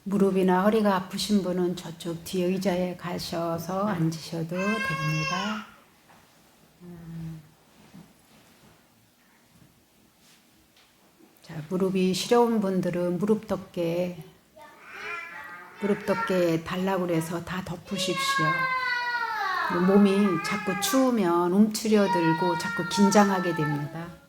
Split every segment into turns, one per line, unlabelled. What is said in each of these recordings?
무릎이나 허리가 아프신 분은 저쪽 뒤 의자에 가셔서 앉으셔도 됩니다. 자, 무릎이 시려운 분들은 무릎 덮개 달라고 그래서 다 덮으십시오. 몸이 자꾸 추우면 움츠려들고 자꾸 긴장하게 됩니다.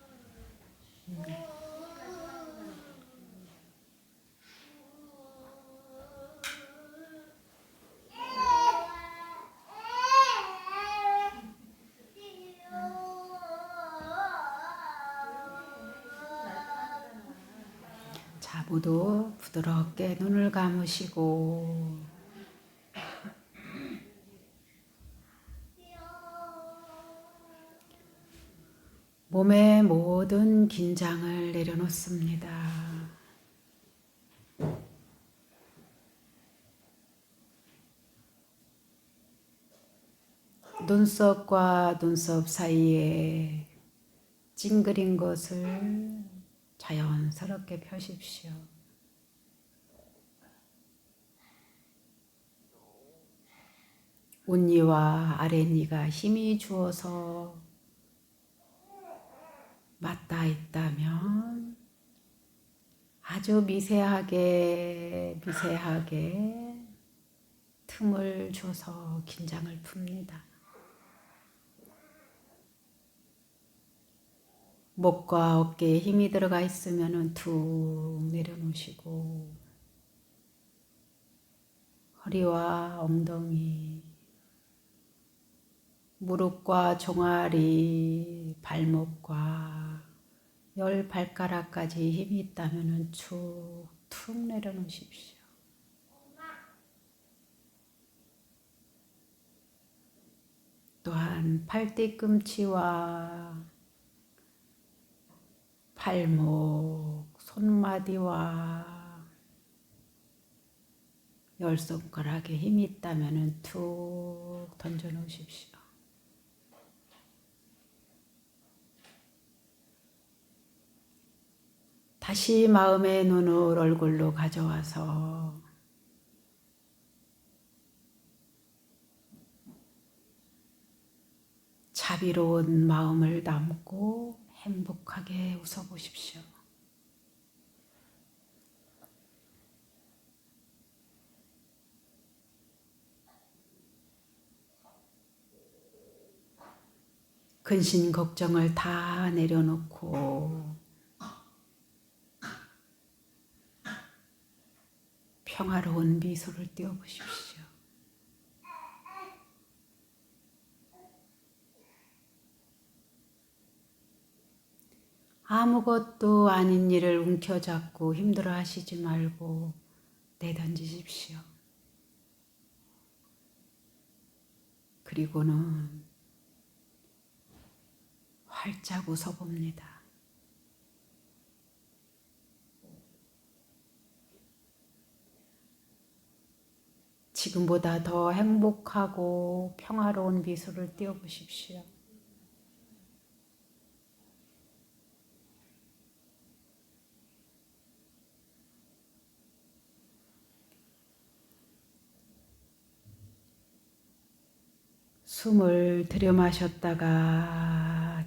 자, 모두 부드럽게 눈을 감으시고 몸의 모든 긴장을 내려놓습니다. 눈썹과 눈썹 사이에 찡그린 것을 자연스럽게 펴십시오. 웃니와 아랫니가 힘이 주어서 맞닿아 있다면 아주 미세하게 틈을 줘서 긴장을 풉니다. 목과 어깨에 힘이 들어가 있으면 툭 내려놓으시고 허리와 엉덩이, 무릎과 종아리, 발목과 열 발가락까지 힘이 있다면 툭 내려놓으십시오. 또한 팔 뒤꿈치와 팔목, 손마디와 열 손가락에 힘이 있다면 툭 던져 놓으십시오. 다시 마음의 눈을 얼굴로 가져와서 자비로운 마음을 담고 행복하게 웃어보십시오. 근심 걱정을 다 내려놓고 평화로운 미소를 띄워보십시오. 아무것도 아닌 일을 움켜잡고 힘들어 하시지 말고 내던지십시오. 그리고는 활짝 웃어봅니다. 지금보다 더 행복하고 평화로운 미소를 띄워보십시오. 숨을 들여마셨다가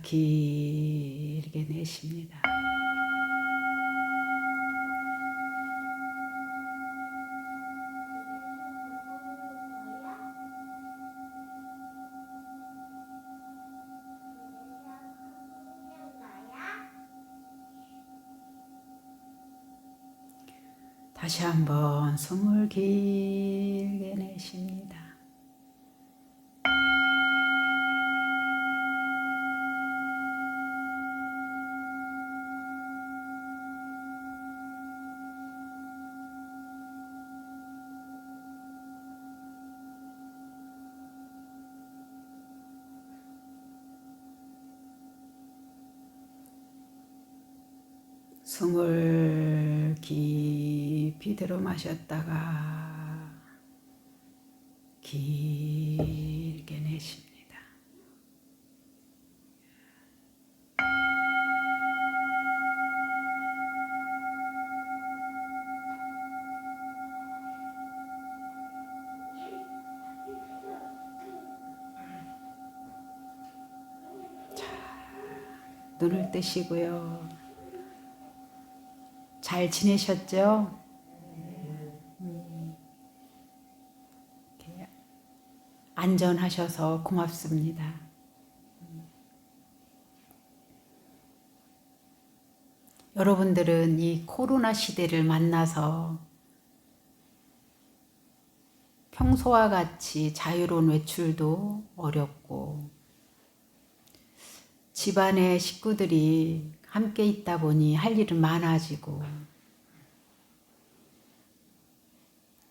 길게 내쉽니다. 다시 한번 숨을 길게 내쉽니다. 숨을 깊이 들어 마셨다가 길게 내쉽니다. 눈을 뜨시고요. 잘 지내셨죠? 이렇게 안전하셔서 고맙습니다. 여러분들은 이 코로나 시대를 만나서 평소와 같이 자유로운 외출도 어렵고 집안의 식구들이 함께 있다 보니 할 일은 많아지고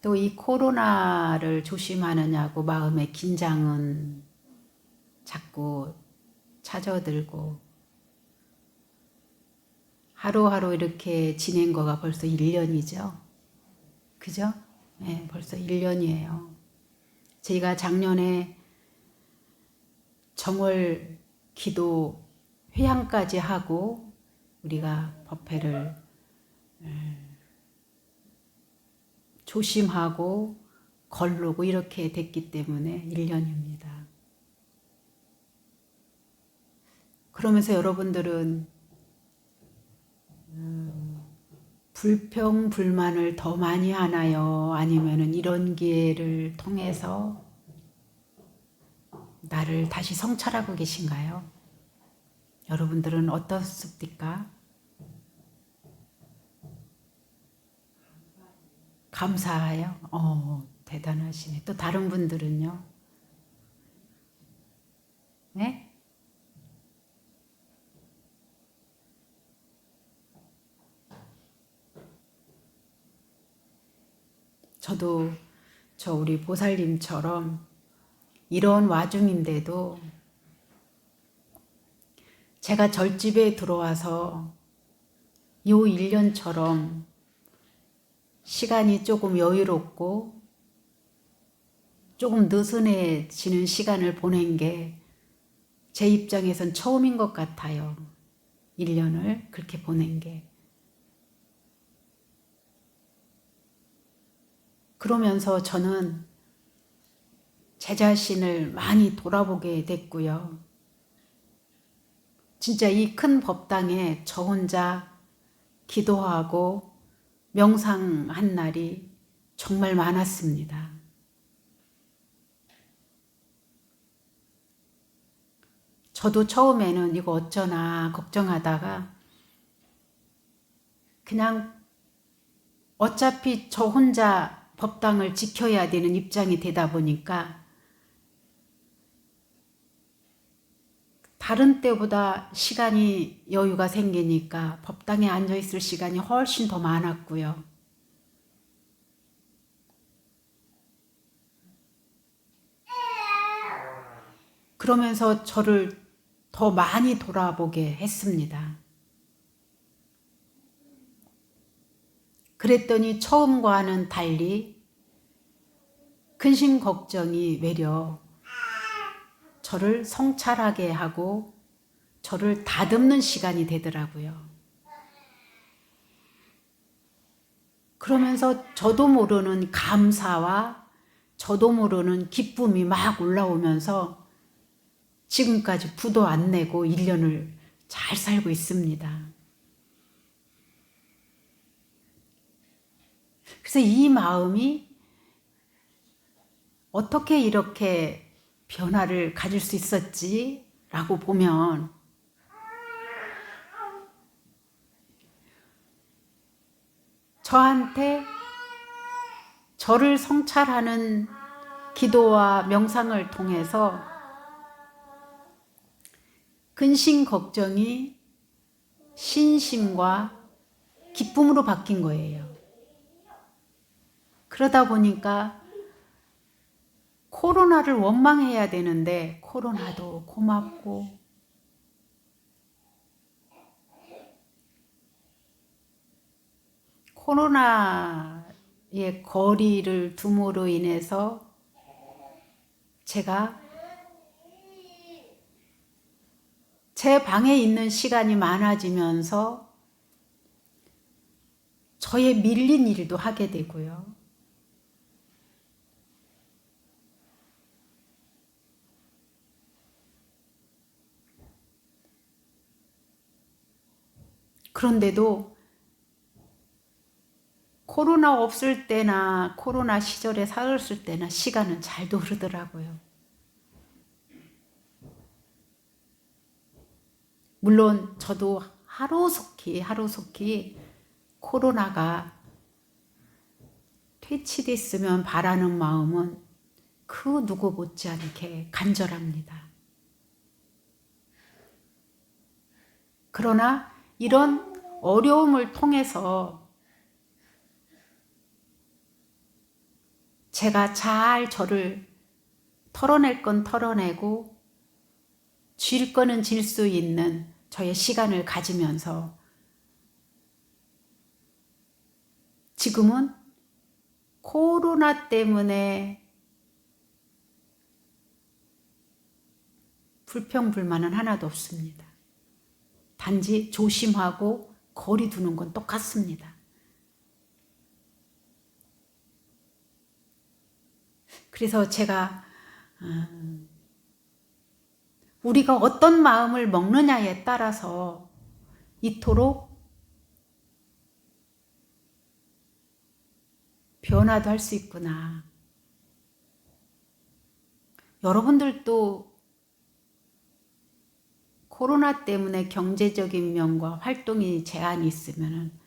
또 이 코로나를 조심하느냐고 마음의 긴장은 자꾸 찾아들고 하루하루 이렇게 지낸 거가 벌써 1년이죠. 그죠? 네, 벌써 1년이에요. 저희가 작년에 정월 기도 회향까지 하고 우리가 법회를 조심하고 거르고 이렇게 됐기 때문에 1년입니다. 그러면서 여러분들은 불평, 불만을 더 많이 하나요? 아니면은 이런 기회를 통해서 나를 다시 성찰하고 계신가요? 여러분들은 어떻습니까? 감사해요? 대단하시네. 또 다른 분들은요? 네? 저도 우리 보살님처럼 이런 와중인데도 제가 절집에 들어와서 요 1년처럼 시간이 조금 여유롭고 조금 느슨해지는 시간을 보낸 게 제 입장에선 처음인 것 같아요. 1년을 그렇게 보낸 게. 그러면서 저는 제 자신을 많이 돌아보게 됐고요. 진짜 이 큰 법당에 저 혼자 기도하고 명상한 날이 정말 많았습니다. 저도 처음에는 이거 어쩌나 걱정하다가 그냥 어차피 저 혼자 법당을 지켜야 되는 입장이 되다 보니까 다른 때보다 시간이 여유가 생기니까 법당에 앉아있을 시간이 훨씬 더 많았고요. 그러면서 저를 더 많이 돌아보게 했습니다. 그랬더니 처음과는 달리 근심 걱정이 외려 저를 성찰하게 하고 저를 다듬는 시간이 되더라고요. 그러면서 저도 모르는 감사와 저도 모르는 기쁨이 막 올라오면서 지금까지 부도 안 내고 1년을 잘 살고 있습니다. 그래서 이 마음이 어떻게 이렇게 변화를 가질 수 있었지? 라고 보면 저한테 저를 성찰하는 기도와 명상을 통해서 근심 걱정이 신심과 기쁨으로 바뀐 거예요. 그러다 보니까 코로나를 원망해야 되는데 코로나도 고맙고 코로나의 거리를 둠으로 인해서 제가 제 방에 있는 시간이 많아지면서 저의 밀린 일도 하게 되고요. 그런데도 코로나 없을 때나 코로나 시절에 살았을 때나 시간은 잘도 흐르더라고요. 물론 저도 하루속히 코로나가 퇴치됐으면 바라는 마음은 그 누구 못지않게 간절합니다. 그러나 이런 어려움을 통해서 제가 잘 저를 털어낼 건 털어내고 질 거는 질 수 있는 저의 시간을 가지면서 지금은 코로나 때문에 불평불만은 하나도 없습니다. 단지 조심하고 거리 두는 건 똑같습니다. 그래서 제가 우리가 어떤 마음을 먹느냐에 따라서 이토록 변화도 할 수 있구나. 여러분들도 코로나 때문에 경제적인 면과 활동이 제한이 있으면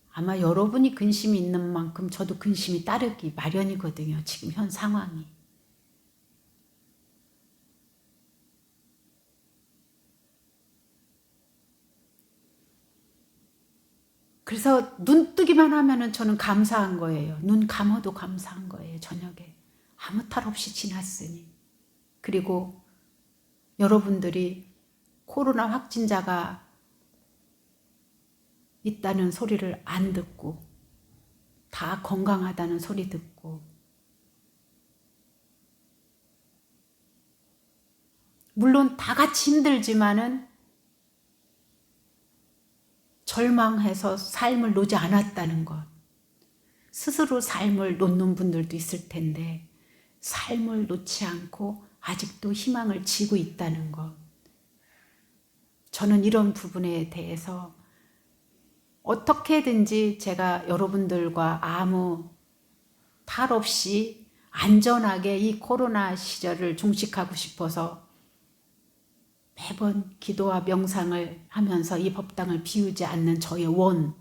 아마 여러분이 근심이 있는 만큼 저도 근심이 따르기 마련이거든요. 지금 현 상황이. 그래서 눈 뜨기만 하면은 저는 감사한 거예요. 눈 감아도 감사한 거예요. 저녁에. 아무 탈 없이 지났으니. 그리고 여러분들이 코로나 확진자가 있다는 소리를 안 듣고 다 건강하다는 소리 듣고 물론 다 같이 힘들지만은 절망해서 삶을 놓지 않았다는 것. 스스로 삶을 놓는 분들도 있을 텐데 삶을 놓지 않고 아직도 희망을 지고 있다는 것. 저는 이런 부분에 대해서 어떻게든지 제가 여러분들과 아무 탈 없이 안전하게 이 코로나 시절을 종식하고 싶어서 매번 기도와 명상을 하면서 이 법당을 비우지 않는 저의 원,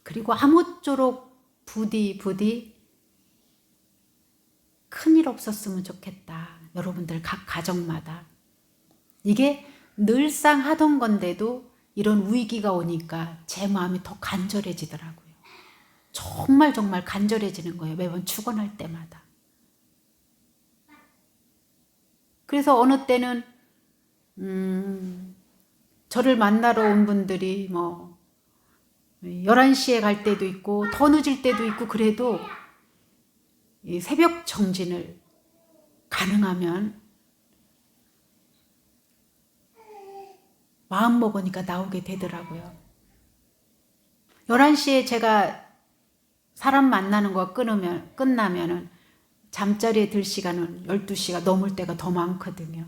그리고 아무쪼록 부디 큰일 없었으면 좋겠다. 여러분들 각 가정마다. 이게 늘상 하던 건데도 이런 위기가 오니까 제 마음이 더 간절해지더라고요. 정말 간절해지는 거예요. 매번 축원할 때마다. 그래서 어느 때는 저를 만나러 온 분들이 11시에 갈 때도 있고 더 늦을 때도 있고 그래도 이 새벽 정진을 가능하면 마음 먹으니까 나오게 되더라고요. 11시에 제가 사람 만나는 거 끝나면은 잠자리에 들 시간은 12시가 넘을 때가 더 많거든요.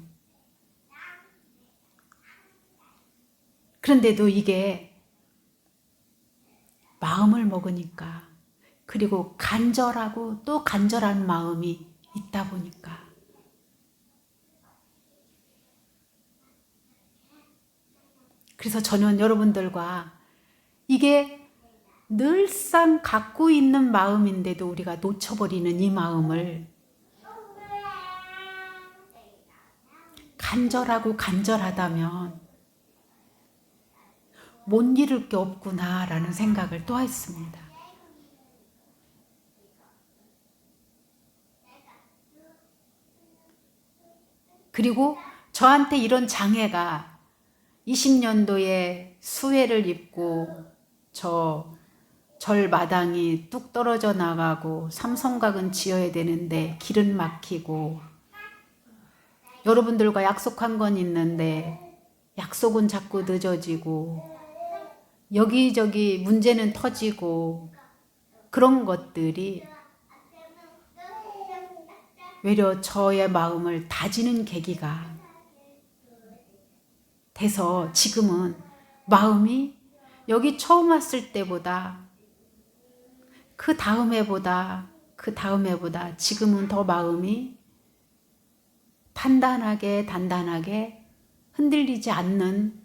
그런데도 이게 마음을 먹으니까 그리고 간절하고 또 간절한 마음이 있다 보니까 그래서 저는 여러분들과 이게 늘상 갖고 있는 마음인데도 우리가 놓쳐버리는 이 마음을 간절하다면 못 이룰 게 없구나라는 생각을 또 했습니다. 그리고 저한테 이런 장애가 20년도에 수해를 입고 절 마당이 뚝 떨어져 나가고 삼성각은 지어야 되는데 길은 막히고 여러분들과 약속한 건 있는데 약속은 자꾸 늦어지고 여기저기 문제는 터지고 그런 것들이 외려 저의 마음을 다지는 계기가 돼서 지금은 마음이 여기 처음 왔을 때보다 그 다음 해보다 지금은 더 마음이 단단하게 흔들리지 않는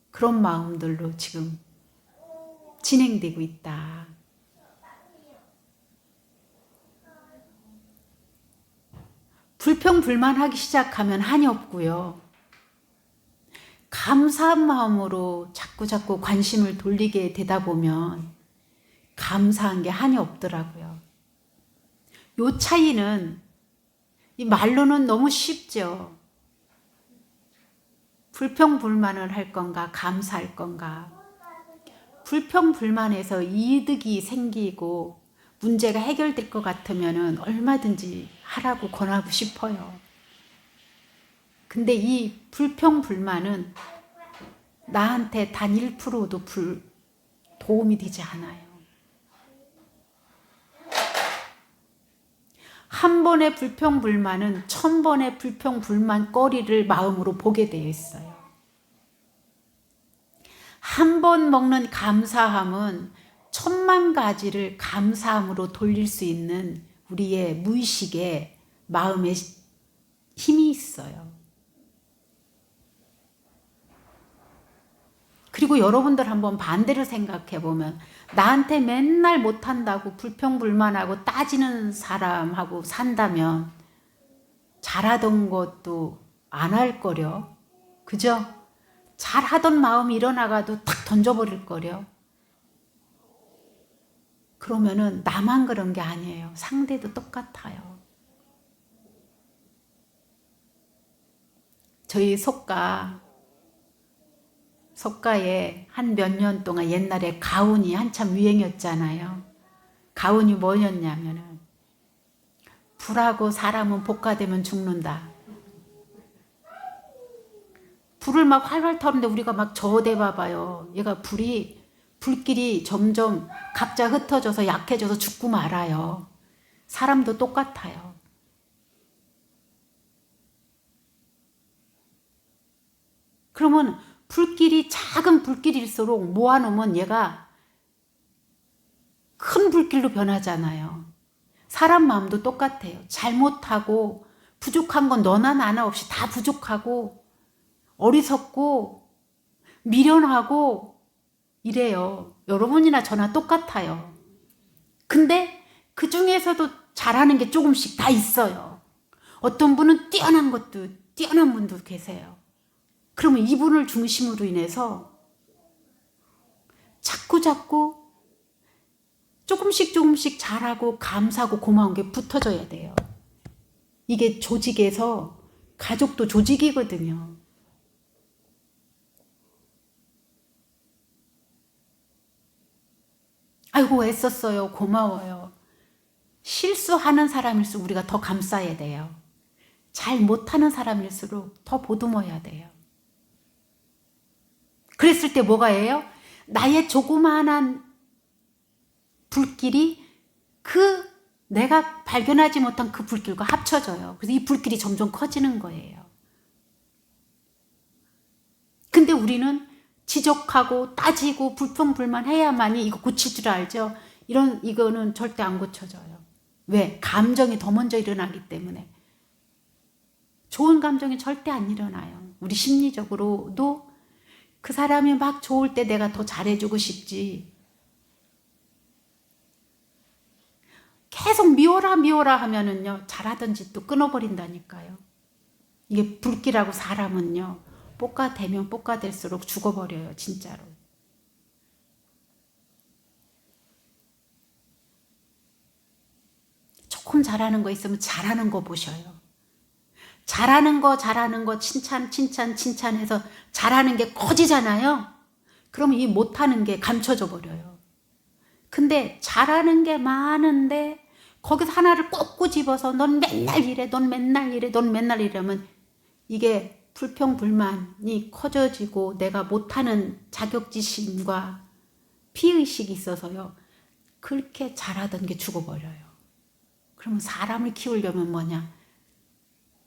그런 마음들로 지금 진행되고 있다. 불평불만하기 시작하면 한이 없고요. 감사한 마음으로 자꾸 관심을 돌리게 되다 보면 감사한 게 한이 없더라고요. 요 차이는 이 말로는 너무 쉽죠. 불평불만을 할 건가 감사할 건가. 불평불만해서 이득이 생기고 문제가 해결될 것 같으면 얼마든지 하라고 권하고 싶어요. 근데 이 불평불만은 나한테 단 1%도 도움이 되지 않아요. 한 번의 불평불만은 1000번의 불평불만 거리를 마음으로 보게 되어 있어요. 한 번 먹는 감사함은 1000만 가지를 감사함으로 돌릴 수 있는 우리의 무의식에 마음에 힘이 있어요. 그리고 여러분들 한번 반대로 생각해 보면 나한테 맨날 못한다고 불평불만하고 따지는 사람하고 산다면 잘하던 것도 안 할 거려. 그죠? 잘하던 마음이 일어나가도 탁 던져버릴 거려. 그러면은 나만 그런 게 아니에요. 상대도 똑같아요. 저희 속가에 한 몇 년 동안 옛날에 가훈이 한참 유행이었잖아요. 가훈이 뭐였냐면은 불하고 사람은 복화되면 죽는다. 불을 막 활활 타는데 우리가 막 저어대 봐봐요. 얘가 불길이 점점 각자 흩어져서 약해져서 죽고 말아요. 사람도 똑같아요. 그러면 작은 불길일수록 모아놓으면 얘가 큰 불길로 변하잖아요. 사람 마음도 똑같아요. 잘못하고 부족한 건 너나 나나 없이 다 부족하고 어리석고 미련하고 이래요. 여러분이나 저나 똑같아요. 근데 그 중에서도 잘하는 게 조금씩 다 있어요. 어떤 분은 뛰어난 분도 계세요. 그러면 이분을 중심으로 인해서 자꾸 조금씩 잘하고 감사하고 고마운 게 붙어져야 돼요. 이게 조직에서 가족도 조직이거든요. 아이고 애썼어요. 고마워요. 실수하는 사람일수록 우리가 더 감싸야 돼요. 잘 못하는 사람일수록 더 보듬어야 돼요. 그랬을 때 뭐가 해요? 나의 조그마한 불길이 내가 발견하지 못한 그 불길과 합쳐져요. 그래서 이 불길이 점점 커지는 거예요. 근데 우리는 지적하고 따지고 불평불만해야만이 이거 고칠 줄 알죠? 이거는 절대 안 고쳐져요. 왜? 감정이 더 먼저 일어나기 때문에. 좋은 감정이 절대 안 일어나요. 우리 심리적으로도 그 사람이 막 좋을 때 내가 더 잘해주고 싶지. 계속 미워라 하면은요, 잘하던 짓도 끊어버린다니까요. 이게 불길하고 사람은요, 볶아대면 볶아댈수록 죽어버려요, 진짜로. 조금 잘하는 거 있으면 잘하는 거 보셔요. 잘하는 거 칭찬해서 잘하는 게 커지잖아요. 그러면 이 못하는 게 감춰져 버려요. 근데 잘하는 게 많은데 거기서 하나를 꼭 꼬집어서 넌 맨날 이러면 이게 불평불만이 커져지고 내가 못하는 자격지심과 피의식이 있어서요. 그렇게 잘하던 게 죽어버려요. 그러면 사람을 키우려면 뭐냐?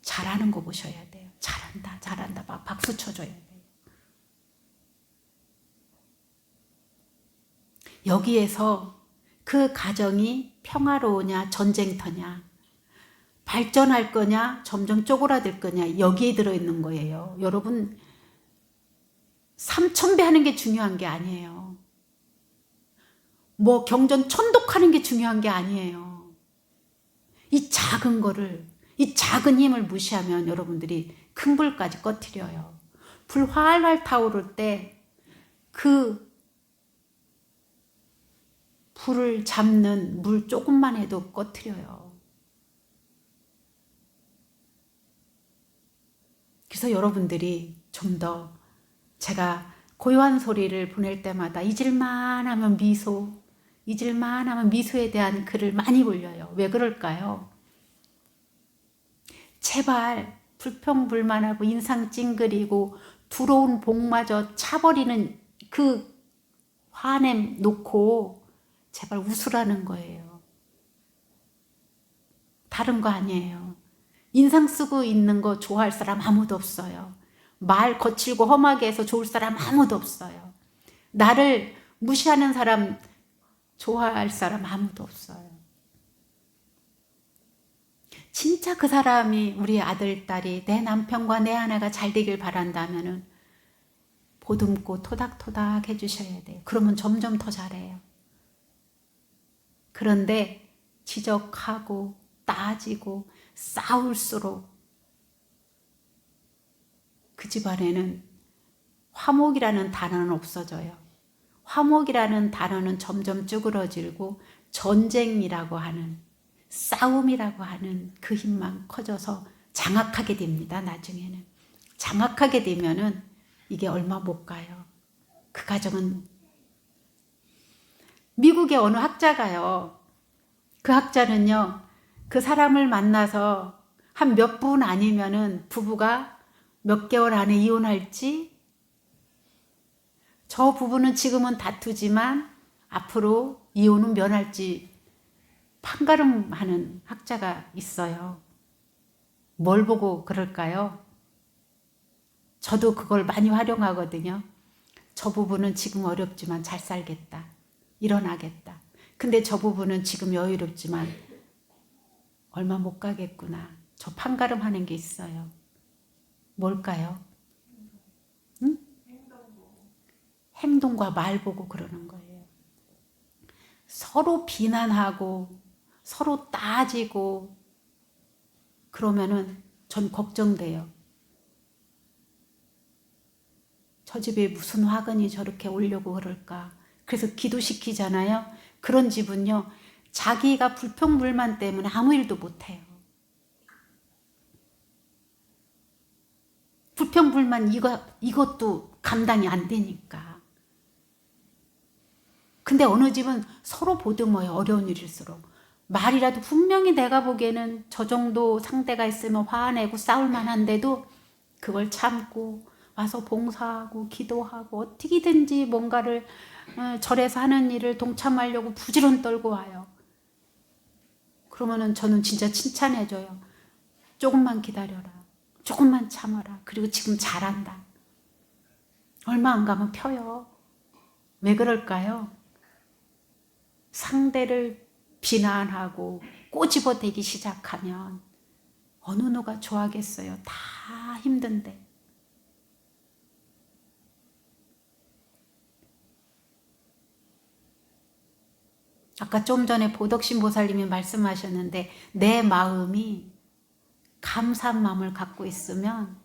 잘하는 거 보셔야 돼요. 잘한다 막 박수 쳐줘야 돼요. 여기에서 그 가정이 평화로우냐 전쟁터냐, 발전할 거냐 점점 쪼그라들 거냐, 여기에 들어있는 거예요. 여러분 3,000배 하는 게 중요한 게 아니에요. 뭐 경전 천독하는 게 중요한 게 아니에요. 이 작은 거를, 이 작은 힘을 무시하면 여러분들이 큰 불까지 꺼트려요. 불 활활 타오를 때 그 불을 잡는 물 조금만 해도 꺼트려요. 그래서 여러분들이 좀 더, 제가 고요한 소리를 보낼 때마다 잊을만 하면 미소, 잊을만 하면 미소에 대한 글을 많이 올려요. 왜 그럴까요? 제발 불평불만하고 인상 찡그리고 들어온 복마저 차버리는 그 화냄 놓고 제발 웃으라는 거예요. 다른 거 아니에요. 인상 쓰고 있는 거 좋아할 사람 아무도 없어요. 말 거칠고 험하게 해서 좋을 사람 아무도 없어요. 나를 무시하는 사람, 좋아할 사람 아무도 없어요. 진짜 그 사람이 우리 아들, 딸이, 내 남편과 내 아내가 잘 되길 바란다면은 보듬고 토닥토닥 해주셔야 돼요. 그러면 점점 더 잘해요. 그런데 지적하고 따지고 싸울수록 그 집안에는 화목이라는 단어는 없어져요. 화목이라는 단어는 점점 쭈그러지고 전쟁이라고 하는, 싸움이라고 하는 그 힘만 커져서 장악하게 됩니다. 나중에는 장악하게 되면은 이게 얼마 못 가요. 그 가정은, 미국의 어느 학자가요, 그 학자는요, 그 사람을 만나서 한 몇 분 아니면은 부부가 몇 개월 안에 이혼할지, 저 부부는 지금은 다투지만 앞으로 이혼은 면할지 판가름하는 학자가 있어요. 뭘 보고 그럴까요? 저도 그걸 많이 활용하거든요. 저 부부는 지금 어렵지만 잘 살겠다. 일어나겠다. 근데 저 부부는 지금 여유롭지만 얼마 못 가겠구나. 저 판가름하는 게 있어요. 뭘까요? 응? 행동과 말 보고 그러는 거예요. 서로 비난하고 서로 따지고 그러면은 전 걱정돼요. 저 집에 무슨 화근이 저렇게 오려고 그럴까. 그래서 기도시키잖아요. 그런 집은요, 자기가 불평불만 때문에 아무 일도 못해요. 불평불만 이것도 감당이 안 되니까. 근데 어느 집은 서로 보듬어요. 어려운 일일수록. 말이라도 분명히 내가 보기에는 저 정도 상대가 있으면 화내고 싸울 만한데도 그걸 참고 와서 봉사하고 기도하고 어떻게든지 뭔가를 절에서 하는 일을 동참하려고 부지런 떨고 와요. 그러면은 저는 진짜 칭찬해줘요. 조금만 기다려라. 조금만 참아라. 그리고 지금 잘한다. 얼마 안 가면 펴요. 왜 그럴까요? 상대를 비난하고 꼬집어대기 시작하면 어느 누가 좋아하겠어요. 다 힘든데. 아까 좀 전에 보덕신 보살님이 말씀하셨는데, 내 마음이 감사한 마음을 갖고 있으면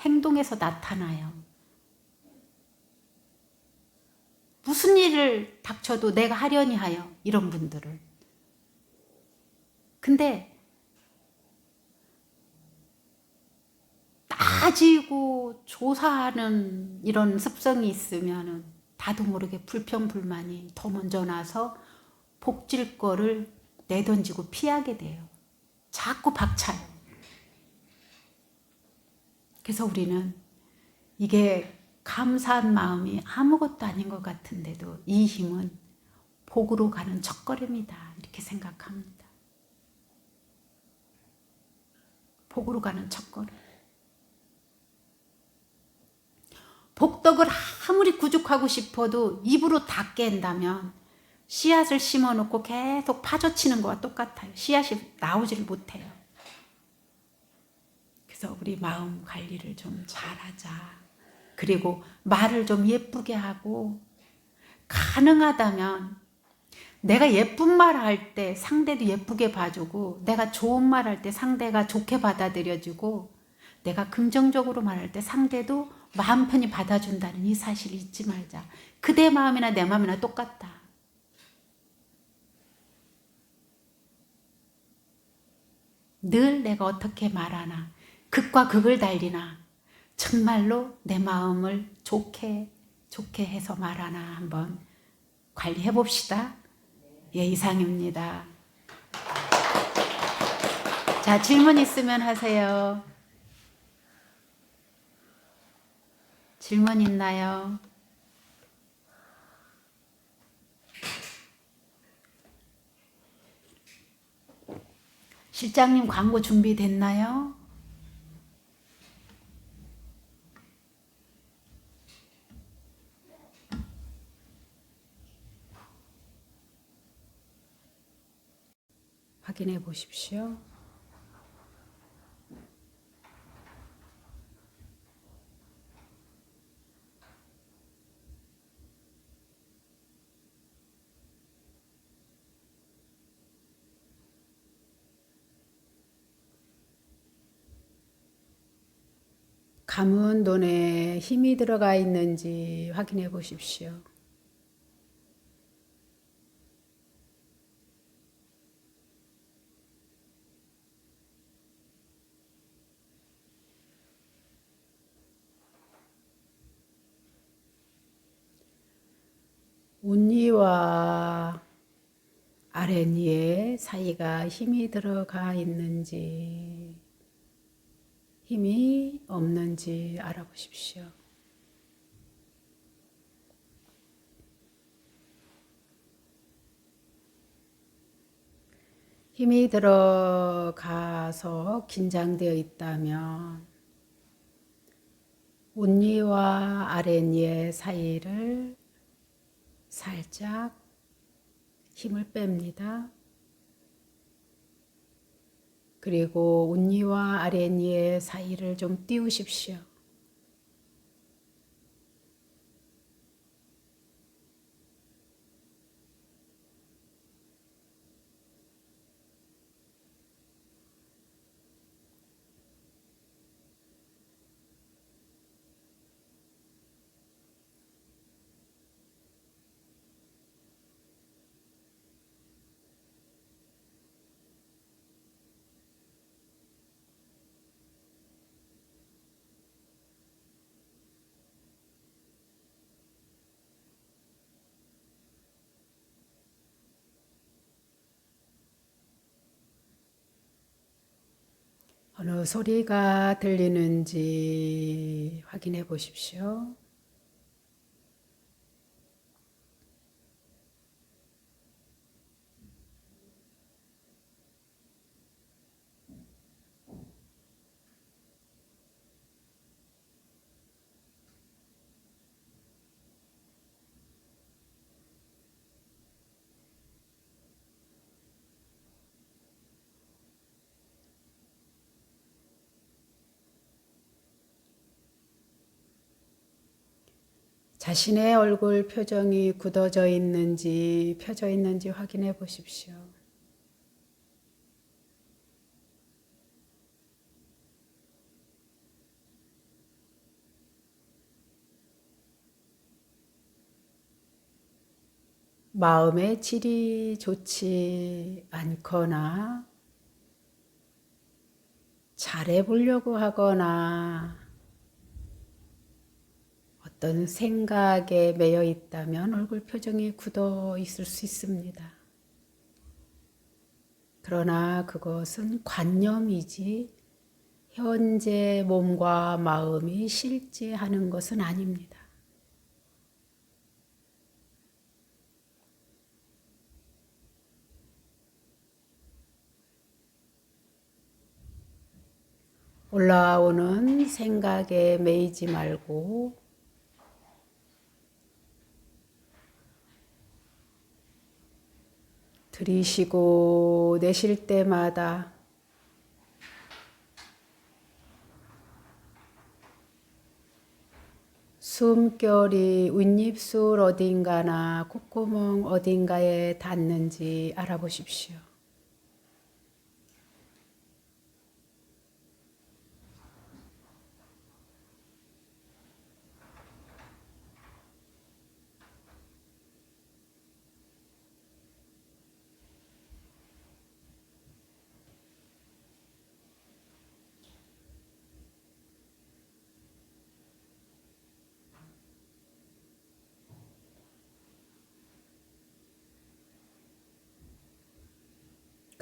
행동에서 나타나요. 무슨 일을 닥쳐도 내가 하려니 하여, 이런 분들은. 근데 따지고 조사하는 이런 습성이 있으면 나도 모르게 불평불만이 더 먼저 나서 복질 거를 내던지고 피하게 돼요. 자꾸 박차요. 그래서 우리는 이게 감사한 마음이 아무것도 아닌 것 같은데도 이 힘은 복으로 가는 첫걸음이다, 이렇게 생각합니다. 복으로 가는 첫걸음. 복덕을 아무리 구족하고 싶어도 입으로 다 깬다면 씨앗을 심어놓고 계속 파조치는 거와 똑같아요. 씨앗이 나오지를 못해요. 그래서 우리 마음 관리를 좀 잘하자. 그리고 말을 좀 예쁘게 하고, 가능하다면 내가 예쁜 말 할 때 상대도 예쁘게 봐주고, 내가 좋은 말 할 때 상대가 좋게 받아들여주고, 내가 긍정적으로 말할 때 상대도 마음 편히 받아준다는 이 사실을 잊지 말자. 그대 마음이나 내 마음이나 똑같다. 늘 내가 어떻게 말하나, 극과 극을 달리나, 정말로 내 마음을 좋게 해서 말하나 한번 관리해 봅시다. 예, 이상입니다. 자, 질문 있으면 하세요. 질문 있나요? 실장님 광고 준비됐나요? 확인해 보십시오. 감은 눈에 힘이 들어가 있는지 확인해 보십시오. 운니와 아랫니의 사이가 힘이 들어가 있는지, 힘이 없는지 알아보십시오. 힘이 들어가서 긴장되어 있다면 운니와 아랫니의 사이를 살짝 힘을 뺍니다. 그리고 운니와 아랫니의 사이를 좀 띄우십시오. 어느 소리가 들리는지 확인해 보십시오. 자신의 얼굴 표정이 굳어져 있는지 펴져 있는지 확인해 보십시오. 마음의 질이 좋지 않거나 잘해보려고 하거나 어떤 생각에 매여 있다면 얼굴 표정이 굳어 있을 수 있습니다. 그러나 그것은 관념이지 현재 몸과 마음이 실제하는 것은 아닙니다. 올라오는 생각에 매이지 말고 들이쉬고 내쉴 때마다 숨결이 윗입술 어딘가나 콧구멍 어딘가에 닿는지 알아보십시오.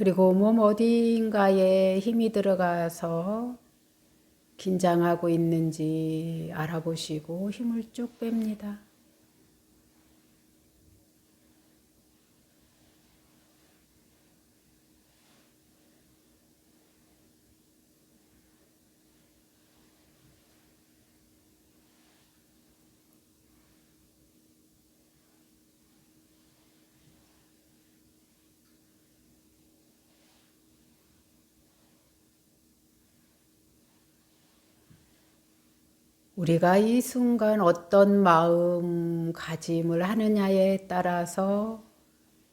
그리고 몸 어딘가에 힘이 들어가서 긴장하고 있는지 알아보시고 힘을 쭉 뺍니다. 우리가 이 순간 어떤 마음가짐을 하느냐에 따라서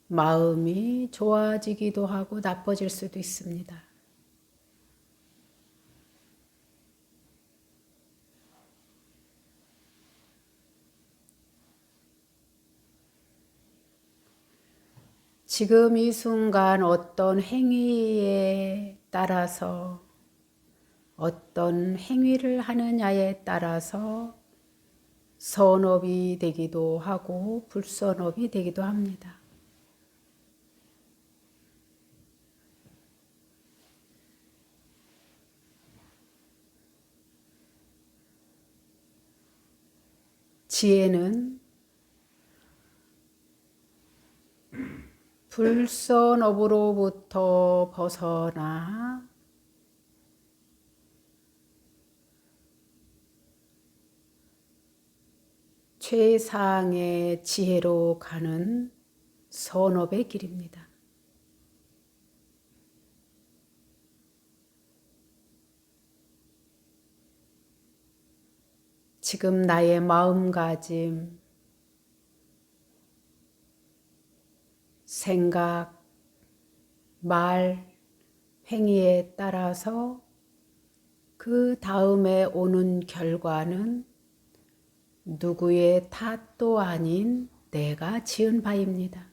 마음이 좋아지기도 하고 나빠질 수도 있습니다. 지금 이 순간 어떤 행위에 따라서 어떤 행위를 하느냐에 따라서 선업이 되기도 하고 불선업이 되기도 합니다. 지혜는 불선업으로부터 벗어나 최상의 지혜로 가는 선업의 길입니다. 지금 나의 마음가짐, 생각, 말, 행위에 따라서 그 다음에 오는 결과는 누구의 탓도 아닌 내가 지은 바입니다.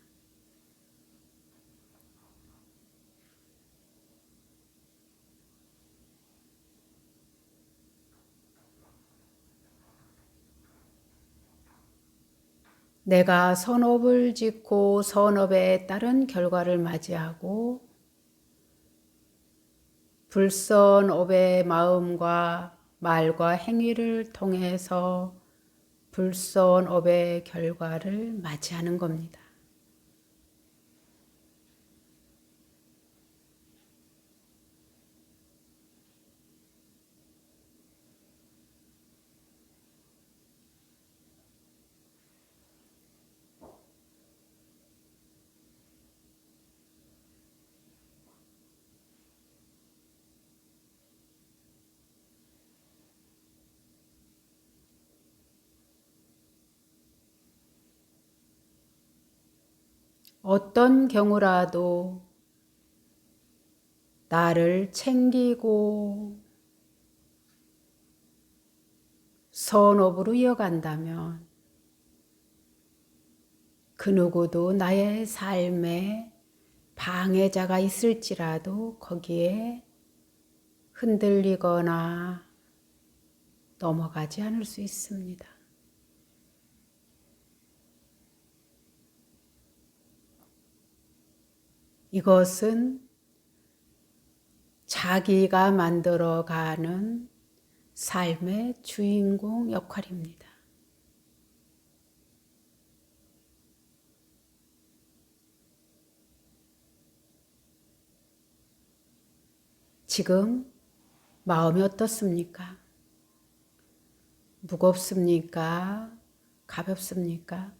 내가 선업을 짓고 선업에 따른 결과를 맞이하고 불선업의 마음과 말과 행위를 통해서 불선업의 결과를 맞이하는 겁니다. 어떤 경우라도 나를 챙기고 선업으로 이어간다면 그 누구도 나의 삶에 방해자가 있을지라도 거기에 흔들리거나 넘어가지 않을 수 있습니다. 이것은 자기가 만들어가는 삶의 주인공 역할입니다. 지금 마음이 어떻습니까? 무겁습니까? 가볍습니까?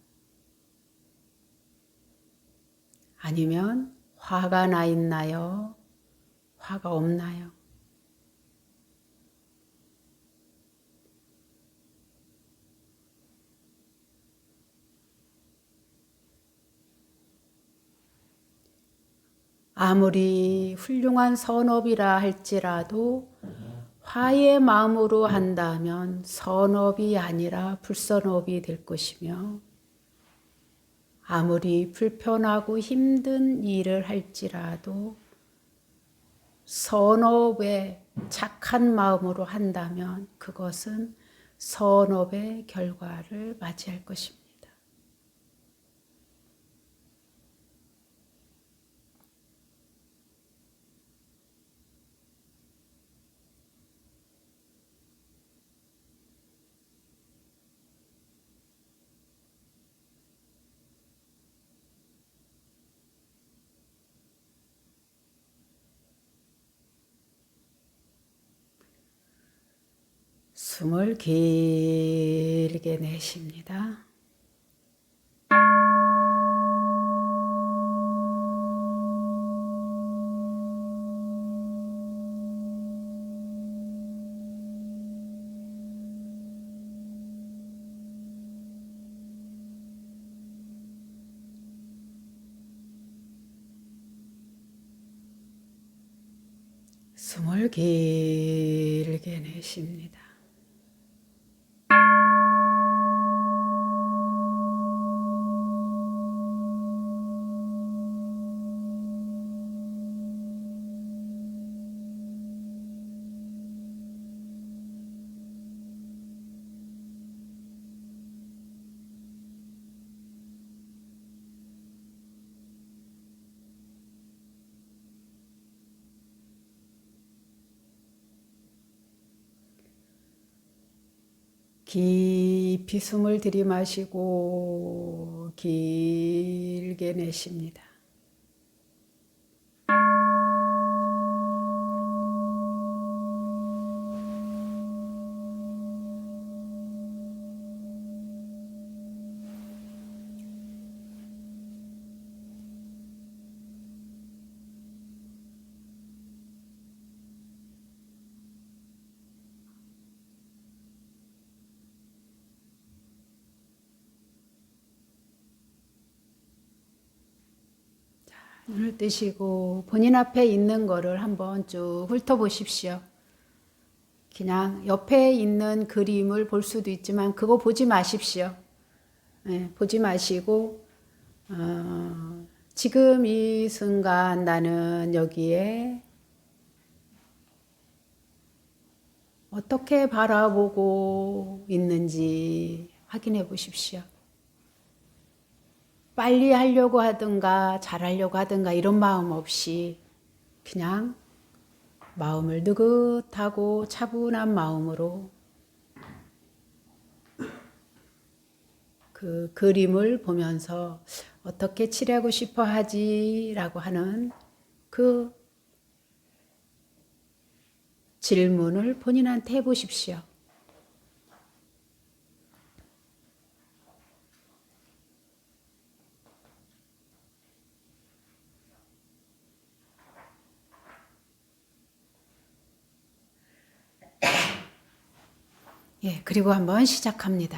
아니면 화가 나 있나요? 화가 없나요? 아무리 훌륭한 선업이라 할지라도 화의 마음으로 한다면 선업이 아니라 불선업이 될 것이며, 아무리 불편하고 힘든 일을 할지라도 선업에 착한 마음으로 한다면 그것은 선업의 결과를 맞이할 것입니다. 숨을 길게 내쉽니다. 숨을 길게 내쉽니다. 깊이 숨을 들이마시고 길게 내쉽니다. 눈을 뜨시고 본인 앞에 있는 거를 한번 쭉 훑어보십시오. 그냥 옆에 있는 그림을 볼 수도 있지만 그거 보지 마십시오. 네, 보지 마시고 지금 이 순간 나는 여기에 어떻게 바라보고 있는지 확인해 보십시오. 빨리 하려고 하든가 잘하려고 하든가 이런 마음 없이 그냥 마음을 느긋하고 차분한 마음으로 그 그림을 보면서 어떻게 칠하고 싶어 하지라고 하는 그 질문을 본인한테 해보십시오. 예, 그리고 한번 시작합니다.